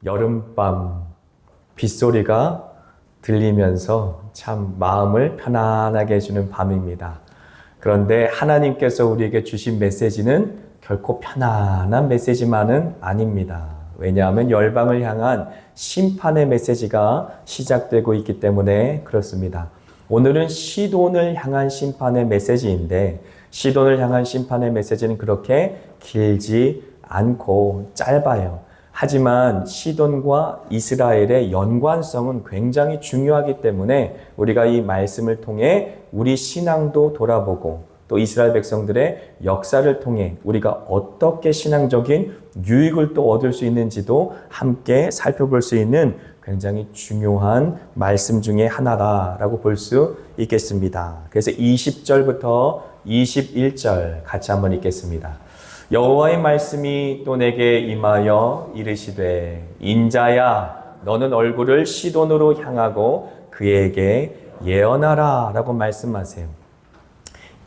여름밤 빗소리가 들리면서 참 마음을 편안하게 해주는 밤입니다. 그런데 하나님께서 우리에게 주신 메시지는 결코 편안한 메시지만은 아닙니다. 왜냐하면 열방을 향한 심판의 메시지가 시작되고 있기 때문에 그렇습니다. 오늘은 시돈을 향한 심판의 메시지인데, 시돈을 향한 심판의 메시지는 그렇게 길지 않고 짧아요. 하지만 시돈과 이스라엘의 연관성은 굉장히 중요하기 때문에 우리가 이 말씀을 통해 우리 신앙도 돌아보고, 또 이스라엘 백성들의 역사를 통해 우리가 어떻게 신앙적인 유익을 또 얻을 수 있는지도 함께 살펴볼 수 있는 굉장히 중요한 말씀 중에 하나라고 볼 수 있겠습니다. 그래서 20절부터 21절 같이 한번 읽겠습니다. 여호와의 말씀이 또 내게 임하여 이르시되, 인자야 너는 얼굴을 시돈으로 향하고 그에게 예언하라 라고 말씀하세요.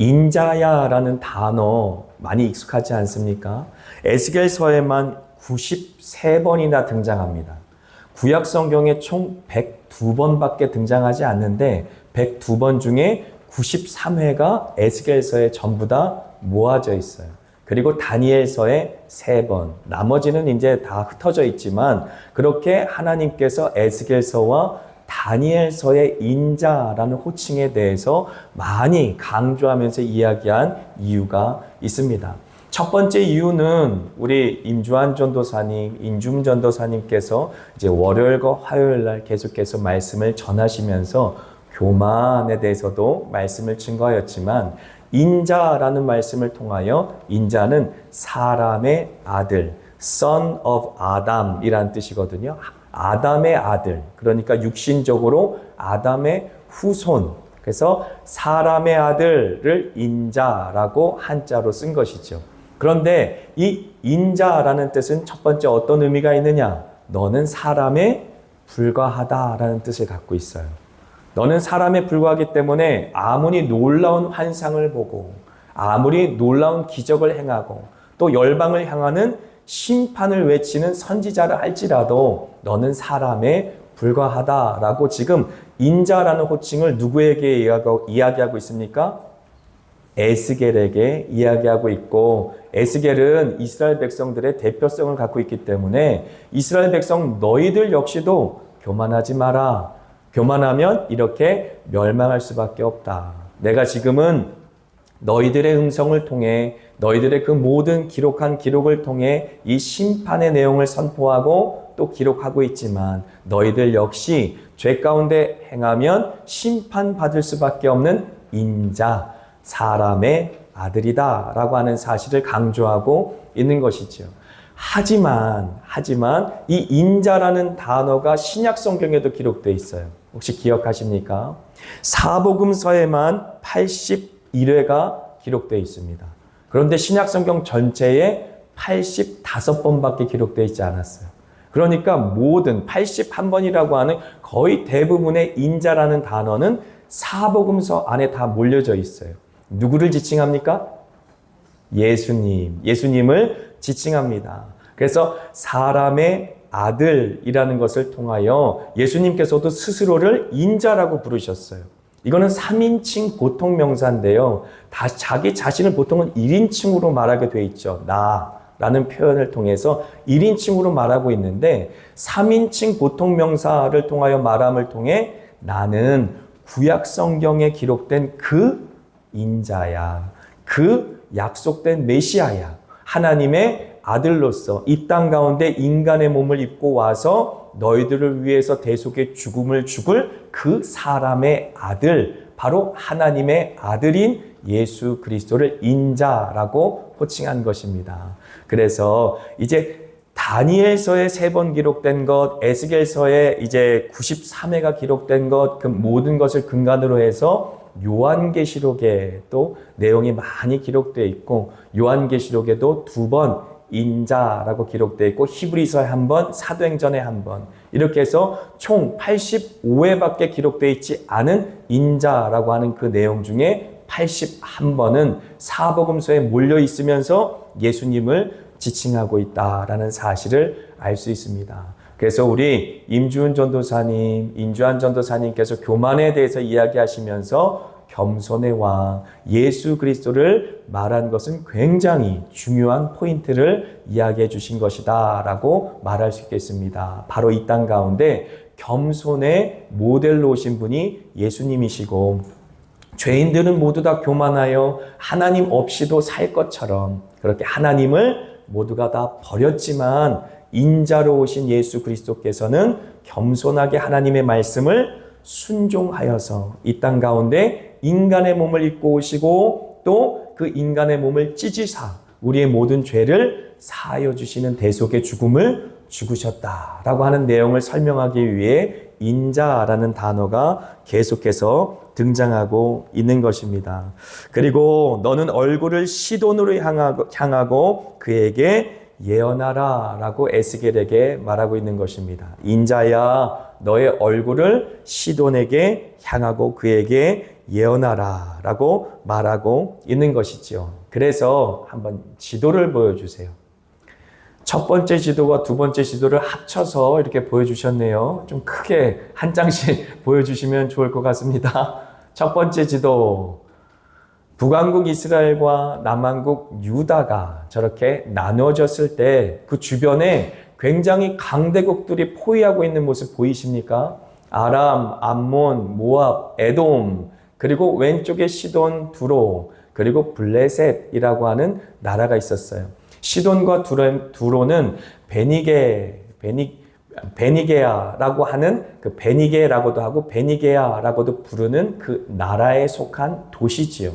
인자야라는 단어 많이 익숙하지 않습니까? 에스겔서에만 93번이나 등장합니다. 구약 성경에 총 102번밖에 등장하지 않는데 102번 중에 93회가 에스겔서에 전부 다 모아져 있어요. 그리고 다니엘서에 3번, 나머지는 이제 다 흩어져 있지만 그렇게 하나님께서 에스겔서와 다니엘서의 인자라는 호칭에 대해서 많이 강조하면서 이야기한 이유가 있습니다. 첫 번째 이유는 우리 임주환 전도사님, 인중 전도사님께서 이제 월요일과 화요일 날 계속해서 말씀을 전하시면서 교만에 대해서도 말씀을 증거하였지만, 인자라는 말씀을 통하여 인자는 사람의 아들, son of Adam이라는 뜻이거든요. 아담의 아들, 그러니까 육신적으로 아담의 후손, 그래서 사람의 아들을 인자라고 한자로 쓴 것이죠. 그런데 이 인자라는 뜻은 첫 번째 어떤 의미가 있느냐? 너는 사람에 불과하다라는 뜻을 갖고 있어요. 너는 사람에 불과하기 때문에 아무리 놀라운 환상을 보고 아무리 놀라운 기적을 행하고 또 열방을 향하는 심판을 외치는 선지자를 할지라도 너는 사람에 불과하다라고 지금 인자라는 호칭을 누구에게 이야기하고 있습니까? 에스겔에게 이야기하고 있고, 에스겔은 이스라엘 백성들의 대표성을 갖고 있기 때문에 이스라엘 백성 너희들 역시도 교만하지 마라. 교만하면 이렇게 멸망할 수밖에 없다. 내가 지금은 너희들의 음성을 통해, 너희들의 그 모든 기록한 기록을 통해 이 심판의 내용을 선포하고 또 기록하고 있지만 너희들 역시 죄 가운데 행하면 심판받을 수밖에 없는 인자, 사람의 아들이다 라고 하는 사실을 강조하고 있는 것이죠. 하지만 이 인자라는 단어가 신약 성경에도 기록되어 있어요. 혹시 기억하십니까? 사복음서에만 81회가 기록되어 있습니다. 그런데 신약 성경 전체에 85번밖에 기록되어 있지 않았어요. 그러니까 모든 81번이라고 하는 거의 대부분의 인자라는 단어는 사복음서 안에 다 몰려져 있어요. 누구를 지칭합니까? 예수님을 지칭합니다. 그래서 사람의 아들이라는 것을 통하여 예수님께서도 스스로를 인자라고 부르셨어요. 이거는 3인칭 보통 명사인데요. 자기 자신을 보통은 1인칭으로 말하게 돼 있죠. 나라는 표현을 통해서 1인칭으로 말하고 있는데 3인칭 보통 명사를 통하여 말함을 통해 나는 구약 성경에 기록된 그 인자야. 그 약속된 메시아야. 하나님의 아들로서 이 땅 가운데 인간의 몸을 입고 와서 너희들을 위해서 대속의 죽음을 죽을 그 사람의 아들, 바로 하나님의 아들인 예수 그리스도를 인자라고 호칭한 것입니다. 그래서 이제 다니엘서에 3번 기록된 것, 에스겔서에 이제 93회가 기록된 것, 그 모든 것을 근간으로 해서 요한계시록에 또 내용이 많이 기록되어 있고, 요한계시록에도 2번 인자라고 기록되어 있고, 히브리서에 1번, 사도행전에 1번, 이렇게 해서 총 85회밖에 기록되어 있지 않은 인자라고 하는 그 내용 중에 81번은 사복음서에 몰려 있으면서 예수님을 지칭하고 있다라는 사실을 알 수 있습니다. 그래서 우리 임주은 전도사님, 인주한 전도사님께서 교만에 대해서 이야기하시면서 겸손의 왕, 예수 그리스도를 말한 것은 굉장히 중요한 포인트를 이야기해 주신 것이다 라고 말할 수 있겠습니다. 바로 이 땅 가운데 겸손의 모델로 오신 분이 예수님이시고, 죄인들은 모두 다 교만하여 하나님 없이도 살 것처럼 그렇게 하나님을 모두가 다 버렸지만 인자로 오신 예수 그리스도께서는 겸손하게 하나님의 말씀을 순종하여서 이 땅 가운데 인간의 몸을 입고 오시고 또 그 인간의 몸을 찢으사 우리의 모든 죄를 사하여 주시는 대속의 죽음을 죽으셨다라고 하는 내용을 설명하기 위해 인자라는 단어가 계속해서 등장하고 있는 것입니다. 그리고 너는 얼굴을 시돈으로 향하고 그에게 예언하라 라고 에스겔에게 말하고 있는 것입니다. 인자야, 너의 얼굴을 시돈에게 향하고 그에게 예언하라 라고 말하고 있는 것이죠. 그래서 한번 지도를 보여주세요. 첫 번째 지도와 두 번째 지도를 합쳐서 이렇게 보여주셨네요. 좀 크게 한 장씩 보여주시면 좋을 것 같습니다. 첫 번째 지도, 북왕국 이스라엘과 남왕국 유다가 저렇게 나눠졌을 때 그 주변에 굉장히 강대국들이 포위하고 있는 모습 보이십니까? 아람, 암몬, 모압, 에돔, 그리고 왼쪽에 시돈, 두로, 그리고 블레셋이라고 하는 나라가 있었어요. 시돈과 두로는 베니게아라고 하는 그 베니게라고도 하고 베니게아라고도 부르는 그 나라에 속한 도시지요.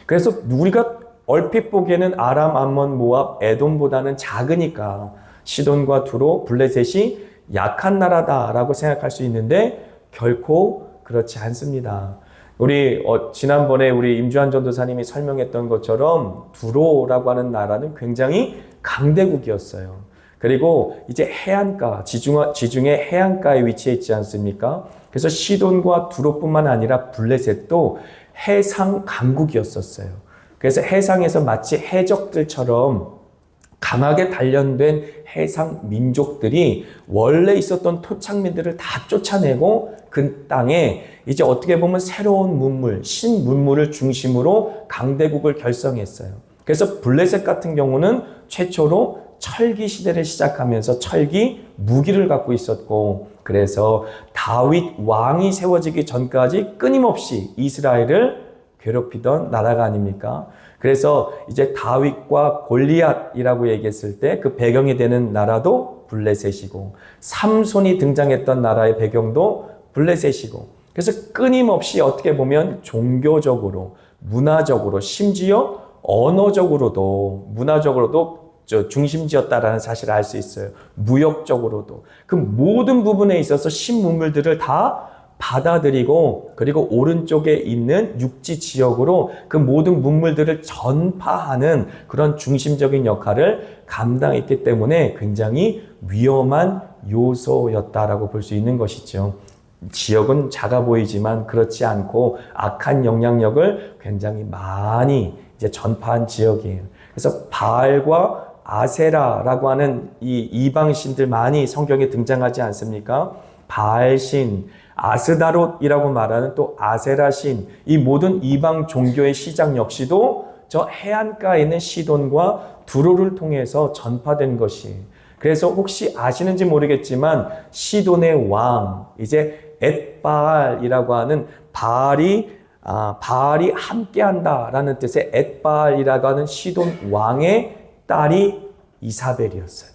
그래서 우리가 얼핏 보기에는 아람, 암몬, 모압, 에돔보다는 작으니까 시돈과 두로, 블레셋이 약한 나라다라고 생각할 수 있는데 결코 그렇지 않습니다. 우리 지난번에 우리 임주한 전도사님이 설명했던 것처럼 두로라고 하는 나라는 굉장히 강대국이었어요. 그리고 이제 해안가, 지중해 해안가에 위치해 있지 않습니까? 그래서 시돈과 두로뿐만 아니라 블레셋도 해상 강국이었었어요. 그래서 해상에서 마치 해적들처럼 강하게 단련된 해상 민족들이 원래 있었던 토착민들을 다 쫓아내고 그 땅에 이제 어떻게 보면 새로운 문물, 신문물을 중심으로 강대국을 결성했어요. 그래서 블레셋 같은 경우는 최초로 철기 시대를 시작하면서 철기 무기를 갖고 있었고, 그래서 다윗 왕이 세워지기 전까지 끊임없이 이스라엘을 괴롭히던 나라가 아닙니까? 그래서 이제 다윗과 골리앗이라고 얘기했을 때 그 배경이 되는 나라도 블레셋이고, 삼손이 등장했던 나라의 배경도 블레셋이고, 그래서 끊임없이 어떻게 보면 종교적으로, 문화적으로, 심지어 언어적으로도, 문화적으로도 중심지였다라는 사실을 알 수 있어요. 무역적으로도. 그 모든 부분에 있어서 신문물들을 다 받아들이고, 그리고 오른쪽에 있는 육지 지역으로 그 모든 문물들을 전파하는 그런 중심적인 역할을 감당했기 때문에 굉장히 위험한 요소였다라고 볼 수 있는 것이죠. 지역은 작아 보이지만 그렇지 않고 악한 영향력을 굉장히 많이 이제 전파한 지역이에요. 그래서 바알과 아세라라고 하는 이 이방신들 많이 성경에 등장하지 않습니까? 바알신, 아스다롯이라고 말하는 또 아세라신, 이 모든 이방 종교의 시작 역시도 저 해안가에 있는 시돈과 두로를 통해서 전파된 것이. 그래서 혹시 아시는지 모르겠지만 시돈의 왕, 이제 엣바알이라고 하는 바알이 함께한다라는 뜻의 엣바알이라고 하는 시돈 왕의 딸이 이사벨이었어요.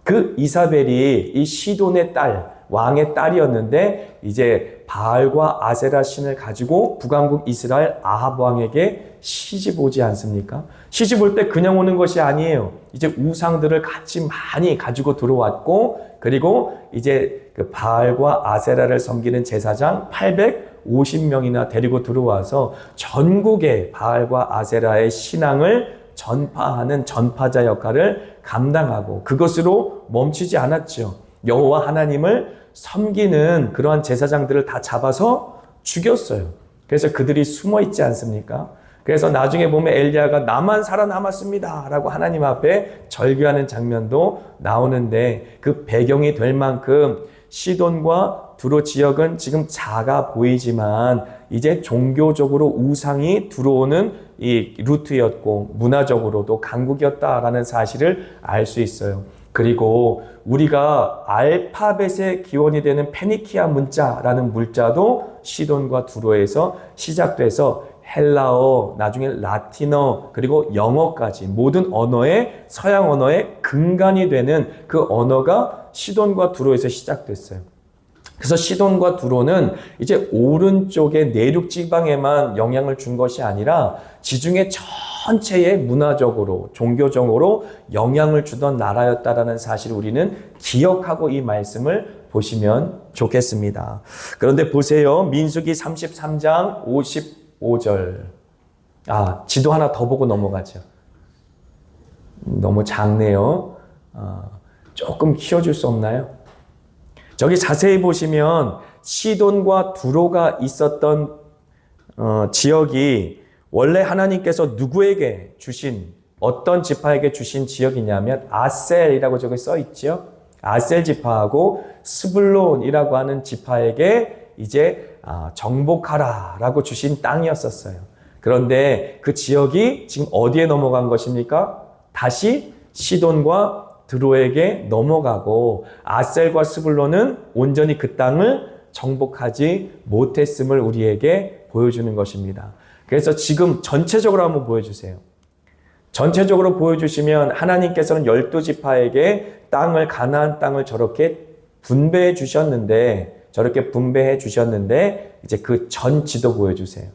그 이사벨이 이 시돈의 딸, 왕의 딸이었는데 이제 바알과 아세라 신을 가지고 북왕국 이스라엘 아합 왕에게 시집 오지 않습니까? 시집 올 때 그냥 오는 것이 아니에요. 이제 우상들을 같이 많이 가지고 들어왔고, 그리고 이제 그 바알과 아세라를 섬기는 제사장 850명이나 데리고 들어와서 전국의 바알과 아세라의 신앙을 전파하는 전파자 역할을 감당하고, 그것으로 멈추지 않았죠. 여호와 하나님을 섬기는 그러한 제사장들을 다 잡아서 죽였어요. 그래서 그들이 숨어 있지 않습니까? 그래서 나중에 보면 엘리야가 나만 살아남았습니다 라고 하나님 앞에 절규하는 장면도 나오는데, 그 배경이 될 만큼 시돈과 두로 지역은 지금 작아 보이지만 이제 종교적으로 우상이 들어오는 이 루트였고 문화적으로도 강국이었다라는 사실을 알 수 있어요. 그리고 우리가 알파벳의 기원이 되는 페니키아 문자라는 물자도 시돈과 두로에서 시작돼서 헬라어, 나중에 라틴어, 그리고 영어까지 모든 언어의, 서양 언어의 근간이 되는 그 언어가 시돈과 두로에서 시작됐어요. 그래서 시돈과 두로는 이제 오른쪽의 내륙 지방에만 영향을 준 것이 아니라 지중해 전체에 문화적으로, 종교적으로 영향을 주던 나라였다라는 사실을 우리는 기억하고 이 말씀을 보시면 좋겠습니다. 그런데 보세요. 민수기 33장 55절. 지도 하나 더 보고 넘어가죠. 너무 작네요. 조금 키워줄 수 없나요? 저기 자세히 보시면 시돈과 두로가 있었던 지역이 원래 하나님께서 누구에게 주신, 어떤 지파에게 주신 지역이냐면 아셀이라고 저기 써 있죠. 아셀 지파하고 스불론이라고 하는 지파에게 이제 정복하라라고 주신 땅이었었어요. 그런데 그 지역이 지금 어디에 넘어간 것입니까? 다시 시돈과 드로에게 넘어가고 아셀과 스불론은 온전히 그 땅을 정복하지 못했음을 우리에게 보여주는 것입니다. 그래서 지금 전체적으로 한번 보여주세요. 전체적으로 보여주시면 하나님께서는 12지파에게 땅을, 가나안 땅을 저렇게 분배해 주셨는데, 이제 그 전지도 보여주세요.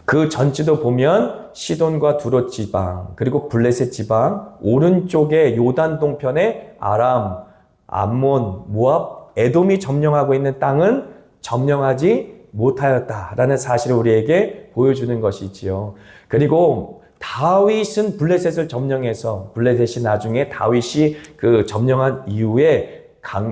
그 전지도 보면 시돈과 두로 지방, 그리고 블레셋 지방, 오른쪽에 요단 동편에 아람, 암몬, 모압, 에돔이 점령하고 있는 땅은 점령하지 못하였다라는 사실을 우리에게 보여주는 것이지요. 그리고 다윗은 블레셋을 점령해서, 블레셋이 나중에 다윗이 그 점령한 이후에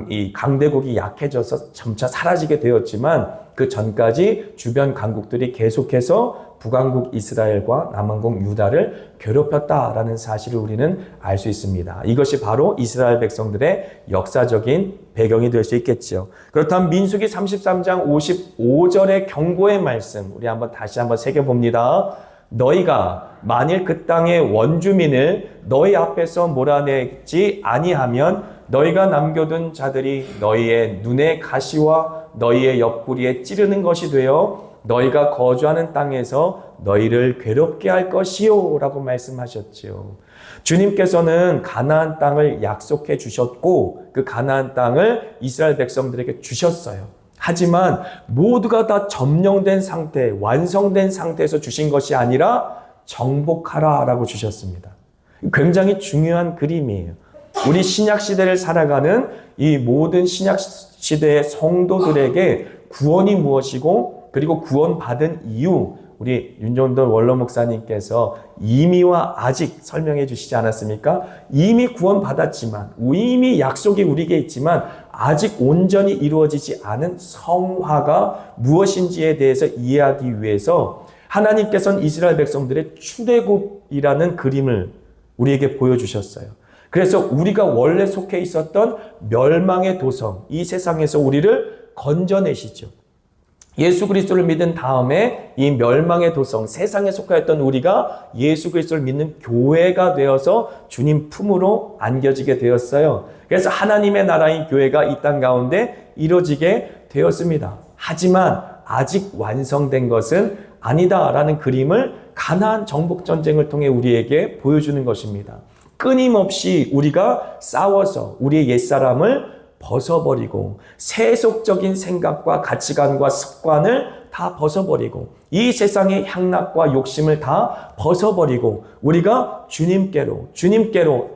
이 강대국이 약해져서 점차 사라지게 되었지만 그 전까지 주변 강국들이 계속해서 북왕국 이스라엘과 남왕국 유다를 괴롭혔다라는 사실을 우리는 알 수 있습니다. 이것이 바로 이스라엘 백성들의 역사적인 배경이 될 수 있겠죠. 그렇다면 민수기 33장 55절의 경고의 말씀, 우리 다시 한번 새겨봅니다. 너희가 만일 그 땅의 원주민을 너희 앞에서 몰아내지 아니하면 너희가 남겨둔 자들이 너희의 눈의 가시와 너희의 옆구리에 찌르는 것이 되어 너희가 거주하는 땅에서 너희를 괴롭게 할 것이요 라고 말씀하셨지요. 주님께서는 가나안 땅을 약속해 주셨고 그 가나안 땅을 이스라엘 백성들에게 주셨어요. 하지만 모두가 다 점령된 상태, 완성된 상태에서 주신 것이 아니라 정복하라 라고 주셨습니다. 굉장히 중요한 그림이에요. 우리 신약시대를 살아가는 이 모든 신약시대의 성도들에게 구원이 무엇이고, 그리고 구원받은 이유, 우리 윤종돈 원로 목사님께서 이미와 아직 설명해 주시지 않았습니까? 이미 구원받았지만, 이미 약속이 우리에게 있지만 아직 온전히 이루어지지 않은 성화가 무엇인지에 대해서 이해하기 위해서 하나님께서는 이스라엘 백성들의 출애굽이라는 그림을 우리에게 보여주셨어요. 그래서 우리가 원래 속해 있었던 멸망의 도성, 이 세상에서 우리를 건져내시죠. 예수 그리스도를 믿은 다음에 이 멸망의 도성, 세상에 속하였던 우리가 예수 그리스도를 믿는 교회가 되어서 주님 품으로 안겨지게 되었어요. 그래서 하나님의 나라인 교회가 이 땅 가운데 이루어지게 되었습니다. 하지만 아직 완성된 것은 아니다라는 그림을 가나안 정복 전쟁을 통해 우리에게 보여주는 것입니다. 끊임없이 우리가 싸워서 우리의 옛사람을 벗어버리고 세속적인 생각과 가치관과 습관을 다 벗어버리고 이 세상의 향락과 욕심을 다 벗어버리고 우리가 주님께로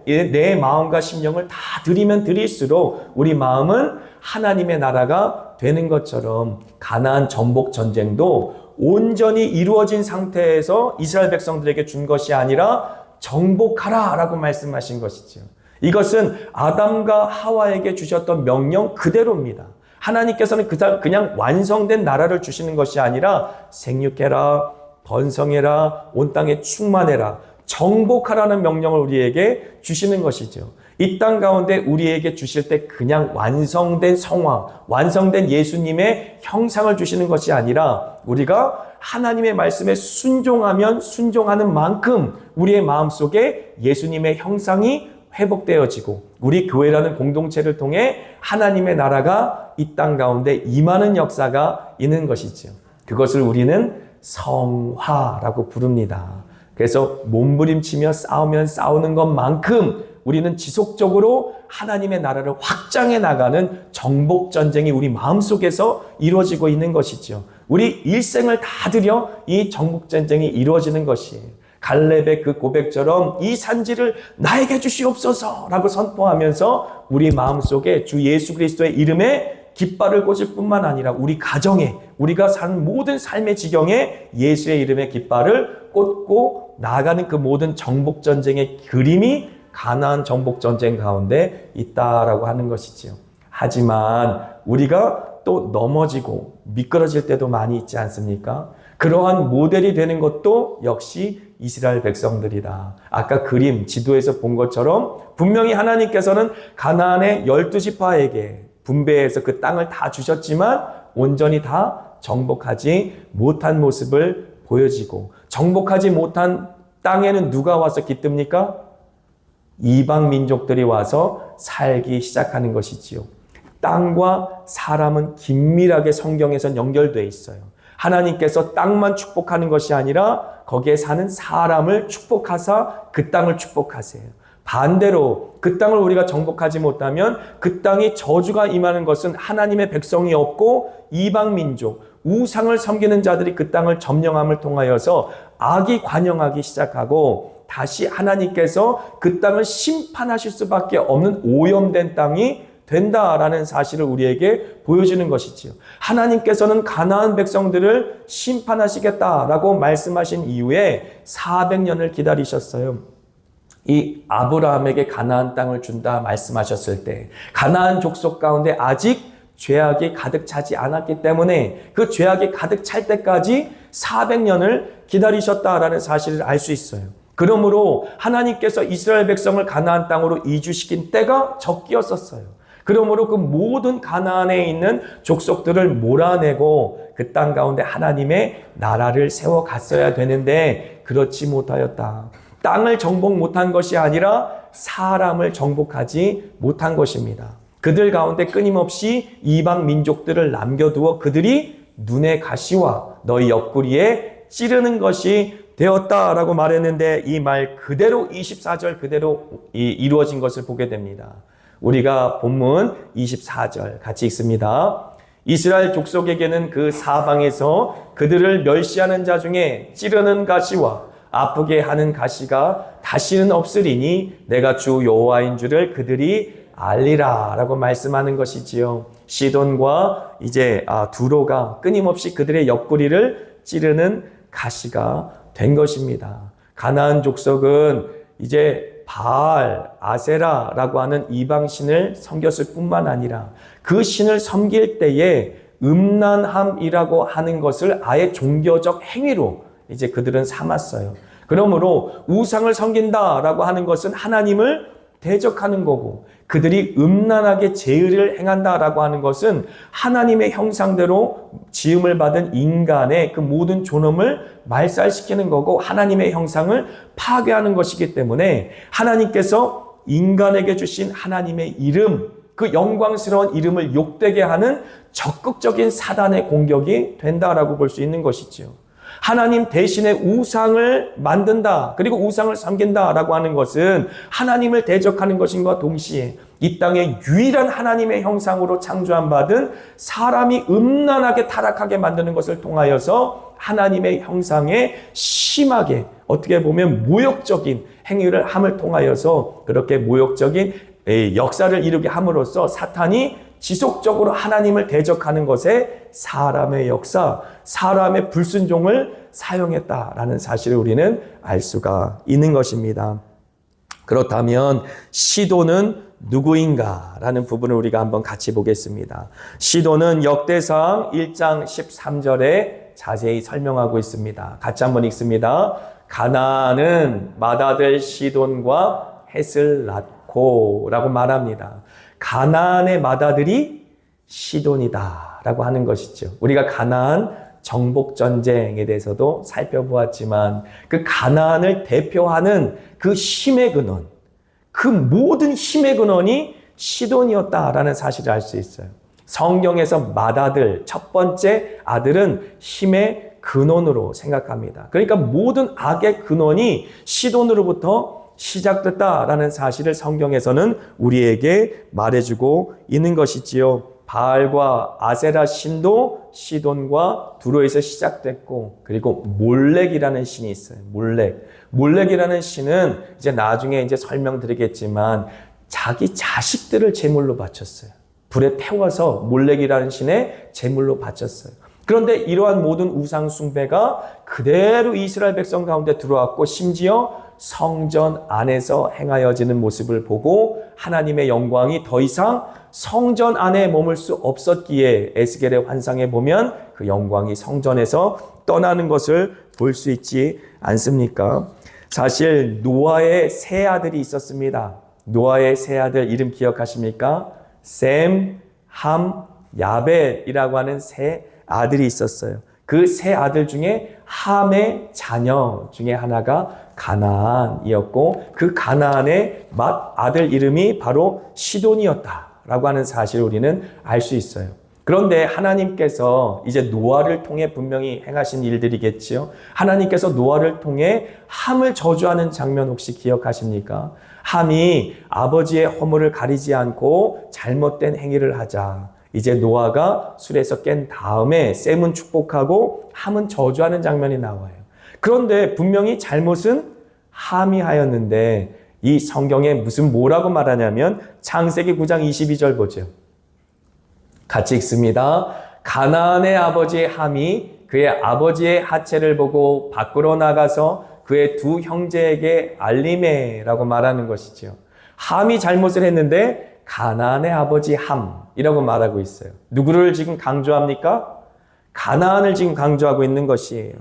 내 마음과 심령을 다 드리면 드릴수록 우리 마음은 하나님의 나라가 되는 것처럼 가나안 정복 전쟁도 온전히 이루어진 상태에서 이스라엘 백성들에게 준 것이 아니라 정복하라 라고 말씀하신 것이죠. 이것은 아담과 하와에게 주셨던 명령 그대로입니다. 하나님께서는 그냥 완성된 나라를 주시는 것이 아니라 생육해라, 번성해라, 온 땅에 충만해라, 정복하라는 명령을 우리에게 주시는 것이죠. 이 땅 가운데 우리에게 주실 때 그냥 완성된 성화, 완성된 예수님의 형상을 주시는 것이 아니라 우리가 하나님의 말씀에 순종하면 순종하는 만큼 우리의 마음속에 예수님의 형상이 회복되어지고 우리 교회라는 공동체를 통해 하나님의 나라가 이 땅 가운데 임하는 역사가 있는 것이죠. 그것을 우리는 성화라고 부릅니다. 그래서 몸부림치며 싸우면 싸우는 것만큼 우리는 지속적으로 하나님의 나라를 확장해 나가는 정복전쟁이 우리 마음속에서 이루어지고 있는 것이죠. 우리 일생을 다 들여 이 정복전쟁이 이루어지는 것이에요. 갈렙의 그 고백처럼 이 산지를 나에게 주시옵소서 라고 선포하면서 우리 마음속에 주 예수 그리스도의 이름에 깃발을 꽂을 뿐만 아니라 우리 가정에, 우리가 사는 모든 삶의 지경에 예수의 이름의 깃발을 꽂고 나아가는 그 모든 정복전쟁의 그림이 가나안 정복전쟁 가운데 있다라고 하는 것이지요. 하지만 우리가 또 넘어지고 미끄러질 때도 많이 있지 않습니까? 그러한 모델이 되는 것도 역시 이스라엘 백성들이다. 아까 그림, 지도에서 본 것처럼 분명히 하나님께서는 가나안의 12지파에게 분배해서 그 땅을 다 주셨지만 온전히 다 정복하지 못한 모습을 보여지고 정복하지 못한 땅에는 누가 와서 깃듭니까? 이방 민족들이 와서 살기 시작하는 것이지요. 땅과 사람은 긴밀하게 성경에선 연결되어 있어요. 하나님께서 땅만 축복하는 것이 아니라 거기에 사는 사람을 축복하사 그 땅을 축복하세요. 반대로 그 땅을 우리가 정복하지 못하면 그 땅이 저주가 임하는 것은 하나님의 백성이 없고 이방 민족, 우상을 섬기는 자들이 그 땅을 점령함을 통하여서 악이 관영하기 시작하고 다시 하나님께서 그 땅을 심판하실 수밖에 없는 오염된 땅이 된다라는 사실을 우리에게 보여주는 것이지요. 하나님께서는 가나안 백성들을 심판하시겠다라고 말씀하신 이후에 400년을 기다리셨어요. 이 아브라함에게 가나안 땅을 준다 말씀하셨을 때 가나안 족속 가운데 아직 죄악이 가득 차지 않았기 때문에 그 죄악이 가득 찰 때까지 400년을 기다리셨다라는 사실을 알 수 있어요. 그러므로 하나님께서 이스라엘 백성을 가나안 땅으로 이주시킨 때가 적기였었어요. 그러므로 그 모든 가나안에 있는 족속들을 몰아내고 그 땅 가운데 하나님의 나라를 세워갔어야 되는데 그렇지 못하였다. 땅을 정복 못한 것이 아니라 사람을 정복하지 못한 것입니다. 그들 가운데 끊임없이 이방 민족들을 남겨두어 그들이 눈의 가시와 너희 옆구리에 찌르는 것이 되었다라고 말했는데 이 말 그대로 24절 그대로 이루어진 것을 보게 됩니다. 우리가 본문 24절 같이 읽습니다. 이스라엘 족속에게는 그 사방에서 그들을 멸시하는 자 중에 찌르는 가시와 아프게 하는 가시가 다시는 없으리니 내가 주 여호와인 줄을 그들이 알리라 라고 말씀하는 것이지요. 시돈과 이제 두로가 끊임없이 그들의 옆구리를 찌르는 가시가 된 것입니다. 가나안 족속은 이제 바알, 아세라라고 하는 이방신을 섬겼을 뿐만 아니라 그 신을 섬길 때에 음란함이라고 하는 것을 아예 종교적 행위로 이제 그들은 삼았어요. 그러므로 우상을 섬긴다라고 하는 것은 하나님을 대적하는 거고 그들이 음란하게 제의를 행한다라고 하는 것은 하나님의 형상대로 지음을 받은 인간의 그 모든 존엄을 말살시키는 거고 하나님의 형상을 파괴하는 것이기 때문에 하나님께서 인간에게 주신 하나님의 이름, 그 영광스러운 이름을 욕되게 하는 적극적인 사단의 공격이 된다라고 볼 수 있는 것이죠. 하나님 대신에 우상을 만든다, 그리고 우상을 섬긴다라고 하는 것은 하나님을 대적하는 것인과 동시에 이 땅에 유일한 하나님의 형상으로 창조한 받은 사람이 음란하게 타락하게 만드는 것을 통하여서 하나님의 형상에 심하게 어떻게 보면 모욕적인 행위를 함을 통하여서 그렇게 모욕적인 역사를 이루게 함으로써 사탄이 지속적으로 하나님을 대적하는 것에 사람의 역사, 사람의 불순종을 사용했다라는 사실을 우리는 알 수가 있는 것입니다. 그렇다면 시돈은 누구인가라는 부분을 우리가 한번 같이 보겠습니다. 시돈은 역대상 1장 13절에 자세히 설명하고 있습니다. 같이 한번 읽습니다. 가나안은 맏아들 시돈과 헷을 낳고 라고 말합니다. 가나안의 맏아들이 시돈이다 라고 하는 것이죠. 우리가 가나안 정복전쟁에 대해서도 살펴보았지만 그 가나안을 대표하는 그 힘의 근원, 그 모든 힘의 근원이 시돈이었다라는 사실을 알 수 있어요. 성경에서 맏아들, 첫 번째 아들은 힘의 근원으로 생각합니다. 그러니까 모든 악의 근원이 시돈으로부터 시작됐다라는 사실을 성경에서는 우리에게 말해주고 있는 것이지요. 바알과 아세라 신도 시돈과 두로에서 시작됐고, 그리고 몰렉이라는 신이 있어요. 몰렉이라는 신은 이제 나중에 이제 설명드리겠지만 자기 자식들을 제물로 바쳤어요. 불에 태워서 몰렉이라는 신의 제물로 바쳤어요. 그런데 이러한 모든 우상 숭배가 그대로 이스라엘 백성 가운데 들어왔고, 심지어 성전 안에서 행하여지는 모습을 보고 하나님의 영광이 더 이상 성전 안에 머물 수 없었기에 에스겔의 환상에 보면 그 영광이 성전에서 떠나는 것을 볼 수 있지 않습니까? 사실 노아의 세 아들이 있었습니다. 노아의 세 아들 이름 기억하십니까? 셈, 함, 야벳이라고 하는 세 아들이 있었어요. 그 세 아들 중에 함의 자녀 중에 하나가 가나안이었고, 그 가나안의 맏아들 이름이 바로 시돈이었다라고 하는 사실을 우리는 알 수 있어요. 그런데 하나님께서 이제 노아를 통해 분명히 행하신 일들이겠지요. 하나님께서 노아를 통해 함을 저주하는 장면 혹시 기억하십니까? 함이 아버지의 허물을 가리지 않고 잘못된 행위를 하자. 이제 노아가 술에서 깬 다음에 셈은 축복하고 함은 저주하는 장면이 나와요. 그런데 분명히 잘못은 함이 하였는데 이 성경에 무슨 뭐라고 말하냐면 창세기 9장 22절 보죠. 같이 읽습니다. 가나안의 아버지 함이 그의 아버지의 하체를 보고 밖으로 나가서 그의 두 형제에게 알리매라고 말하는 것이죠. 함이 잘못을 했는데 가나안의 아버지 함이라고 말하고 있어요. 누구를 지금 강조합니까? 가나안을 지금 강조하고 있는 것이에요.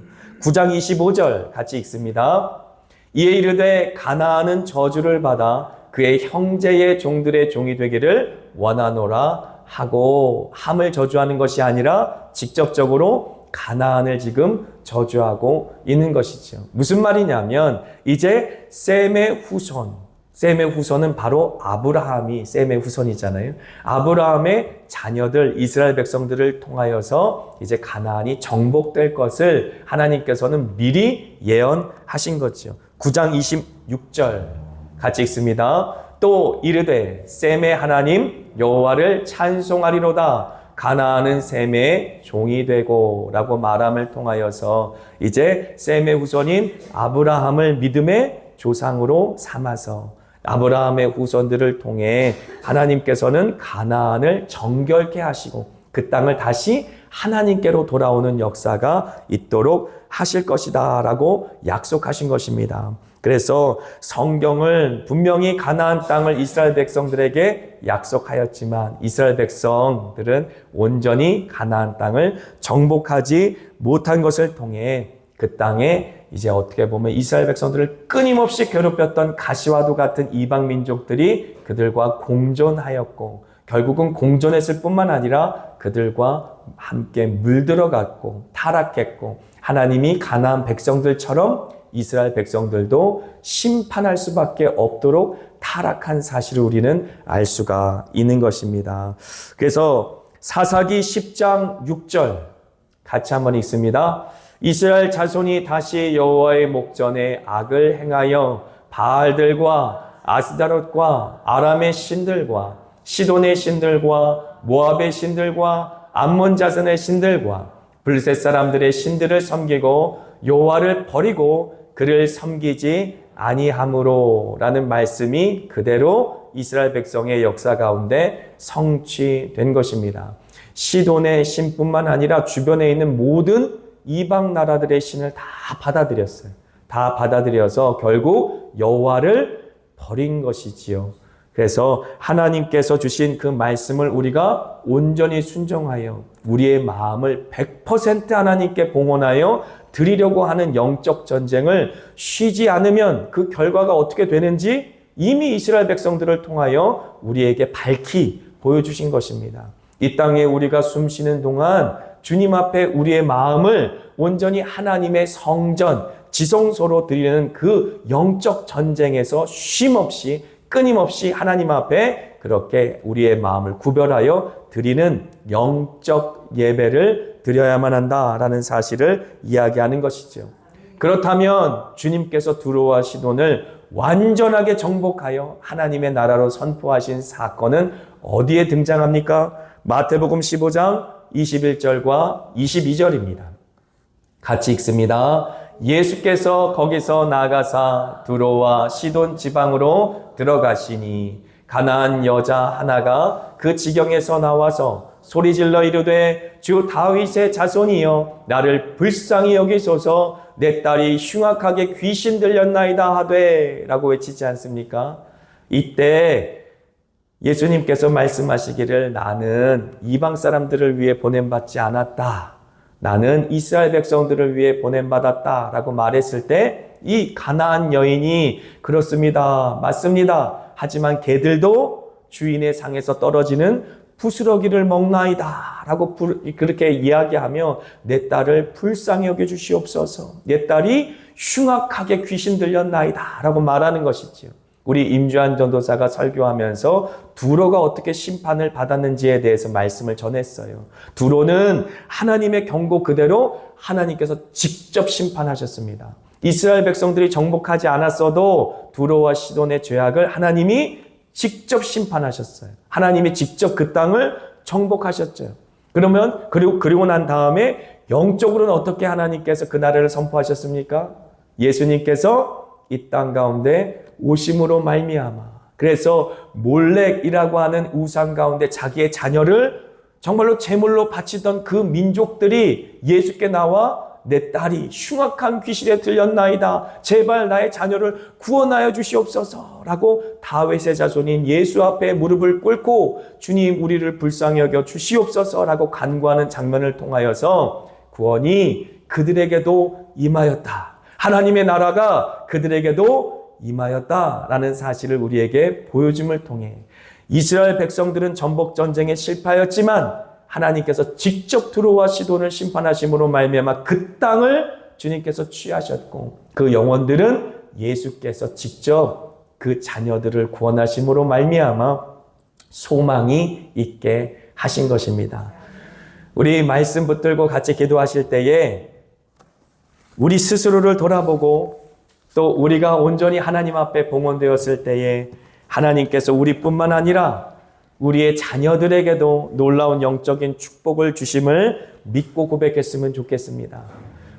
9장 25절 같이 읽습니다. 이에 이르되 가나안은 저주를 받아 그의 형제의 종들의 종이 되기를 원하노라 하고, 함을 저주하는 것이 아니라 직접적으로 가나안을 지금 저주하고 있는 것이죠. 무슨 말이냐면 이제 셈의 후손은 바로 아브라함이 셈의 후손이잖아요. 아브라함의 자녀들 이스라엘 백성들을 통하여서 이제 가나안이 정복될 것을 하나님께서는 미리 예언하신 거죠. 9장 26절 같이 읽습니다. 또 이르되 셈의 하나님 여호와를 찬송하리로다. 가나안은 셈의 종이 되고 라고 말함을 통하여서 이제 셈의 후손인 아브라함을 믿음의 조상으로 삼아서 아브라함의 후손들을 통해 하나님께서는 가나안을 정결케 하시고 그 땅을 다시 하나님께로 돌아오는 역사가 있도록 하실 것이다 라고 약속하신 것입니다. 그래서 성경을 분명히 가나안 땅을 이스라엘 백성들에게 약속하였지만 이스라엘 백성들은 온전히 가나안 땅을 정복하지 못한 것을 통해 그 땅에 이제 어떻게 보면 이스라엘 백성들을 끊임없이 괴롭혔던 가시와도 같은 이방 민족들이 그들과 공존하였고, 결국은 공존했을 뿐만 아니라 그들과 함께 물들어갔고 타락했고, 하나님이 가나안 백성들처럼 이스라엘 백성들도 심판할 수밖에 없도록 타락한 사실을 우리는 알 수가 있는 것입니다. 그래서 사사기 10장 6절 같이 한번 읽습니다. 이스라엘 자손이 다시 여호와의 목전에 악을 행하여 바알들과 아스다롯과 아람의 신들과 시돈의 신들과 모압의 신들과 암몬 자손의 신들과 블셋 사람들의 신들을 섬기고 여호와를 버리고 그를 섬기지 아니함으로 라는 말씀이 그대로 이스라엘 백성의 역사 가운데 성취된 것입니다. 시돈의 신뿐만 아니라 주변에 있는 모든 이방 나라들의 신을 다 받아들였어요. 다 받아들여서 결국 여호와를 버린 것이지요. 그래서 하나님께서 주신 그 말씀을 우리가 온전히 순종하여 우리의 마음을 100% 하나님께 봉헌하여 드리려고 하는 영적 전쟁을 쉬지 않으면 그 결과가 어떻게 되는지 이미 이스라엘 백성들을 통하여 우리에게 밝히 보여주신 것입니다. 이 땅에 우리가 숨쉬는 동안 주님 앞에 우리의 마음을 온전히 하나님의 성전, 지성소로 드리는 그 영적 전쟁에서 쉼없이 끊임없이 하나님 앞에 그렇게 우리의 마음을 구별하여 드리는 영적 예배를 드려야만 한다라는 사실을 이야기하는 것이죠. 그렇다면 주님께서 두로와 시돈을 완전하게 정복하여 하나님의 나라로 선포하신 사건은 어디에 등장합니까? 마태복음 15장 21절과 22절입니다. 같이 읽습니다. 예수께서 거기서 나가사 두로와 시돈 지방으로 들어가시니 가나안 여자 하나가 그 지경에서 나와서 소리질러 이르되 주 다윗의 자손이여 나를 불쌍히 여기소서 내 딸이 흉악하게 귀신 들렸나이다 하되 라고 외치지 않습니까? 이때 예수님께서 말씀하시기를 나는 이방 사람들을 위해 보냄받지 않았다. 나는 이스라엘 백성들을 위해 보냄받았다 라고 말했을 때 이 가나안 여인이 그렇습니다. 맞습니다. 하지만 개들도 주인의 상에서 떨어지는 부스러기를 먹나이다 라고 그렇게 이야기하며 내 딸을 불쌍히 여겨주시옵소서. 내 딸이 흉악하게 귀신 들렸나이다 라고 말하는 것이지요. 우리 임주환 전도사가 설교하면서 두로가 어떻게 심판을 받았는지에 대해서 말씀을 전했어요. 두로는 하나님의 경고 그대로 하나님께서 직접 심판하셨습니다. 이스라엘 백성들이 정복하지 않았어도 두로와 시돈의 죄악을 하나님이 직접 심판하셨어요. 하나님이 직접 그 땅을 정복하셨죠. 그리고 난 다음에 영적으로는 어떻게 하나님께서 그 나라를 선포하셨습니까? 예수님께서 이 땅 가운데 오심으로 말미암아. 그래서 몰렉이라고 하는 우상 가운데 자기의 자녀를 정말로 제물로 바치던 그 민족들이 예수께 나와 내 딸이 흉악한 귀신에 들렸나이다. 제발 나의 자녀를 구원하여 주시옵소서 라고 다윗의 자손인 예수 앞에 무릎을 꿇고 주님 우리를 불쌍히 여겨 주시옵소서 라고 간구하는 장면을 통하여서 구원이 그들에게도 임하였다. 하나님의 나라가 그들에게도 임하였다라는 사실을 우리에게 보여줌을 통해 이스라엘 백성들은 전복전쟁에 실패하였지만 하나님께서 직접 두로와 시돈을 심판하심으로 말미암아 그 땅을 주님께서 취하셨고 그 영혼들은 예수께서 직접 그 자녀들을 구원하심으로 말미암아 소망이 있게 하신 것입니다. 우리 말씀 붙들고 같이 기도하실 때에 우리 스스로를 돌아보고 또 우리가 온전히 하나님 앞에 봉헌되었을 때에 하나님께서 우리뿐만 아니라 우리의 자녀들에게도 놀라운 영적인 축복을 주심을 믿고 고백했으면 좋겠습니다.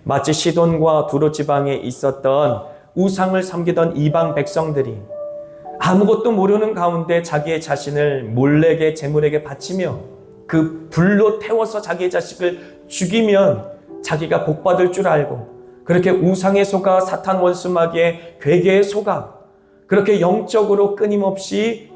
마치 시돈과 두로 지방에 있었던 우상을 섬기던 이방 백성들이 아무것도 모르는 가운데 자기의 자신을 몰렉의 제물에게 바치며 그 불로 태워서 자기의 자식을 죽이면 자기가 복받을 줄 알고 그렇게 우상에 속아 사탄 원수마귀의 괴계에 속아 그렇게 영적으로 끊임없이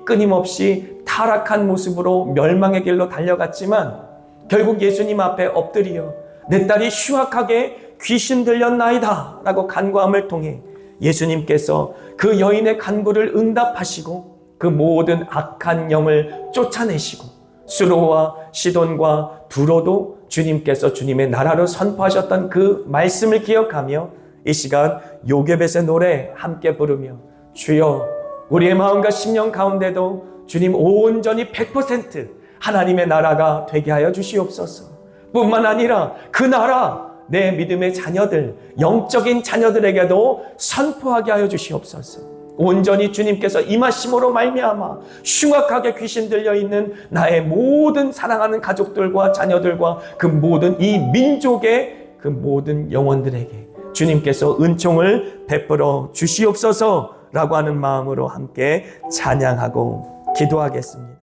타락한 모습으로 멸망의 길로 달려갔지만 결국 예수님 앞에 엎드려 내 딸이 흉악하게 귀신 들렸나이다 라고 간구함을 통해 예수님께서 그 여인의 간구를 응답하시고 그 모든 악한 영을 쫓아내시고 수로와 시돈과 두로도 주님께서 주님의 나라로 선포하셨던 그 말씀을 기억하며 이 시간 요게벳의 노래 함께 부르며 주여 우리의 마음과 심령 가운데도 주님 온전히 100% 하나님의 나라가 되게 하여 주시옵소서. 뿐만 아니라 그 나라 내 믿음의 자녀들 영적인 자녀들에게도 선포하게 하여 주시옵소서. 온전히 주님께서 임하심으로 말미암아 흉악하게 귀신 들려있는 나의 모든 사랑하는 가족들과 자녀들과 그 모든 이 민족의 그 모든 영혼들에게 주님께서 은총을 베풀어 주시옵소서라고 하는 마음으로 함께 찬양하고 기도하겠습니다.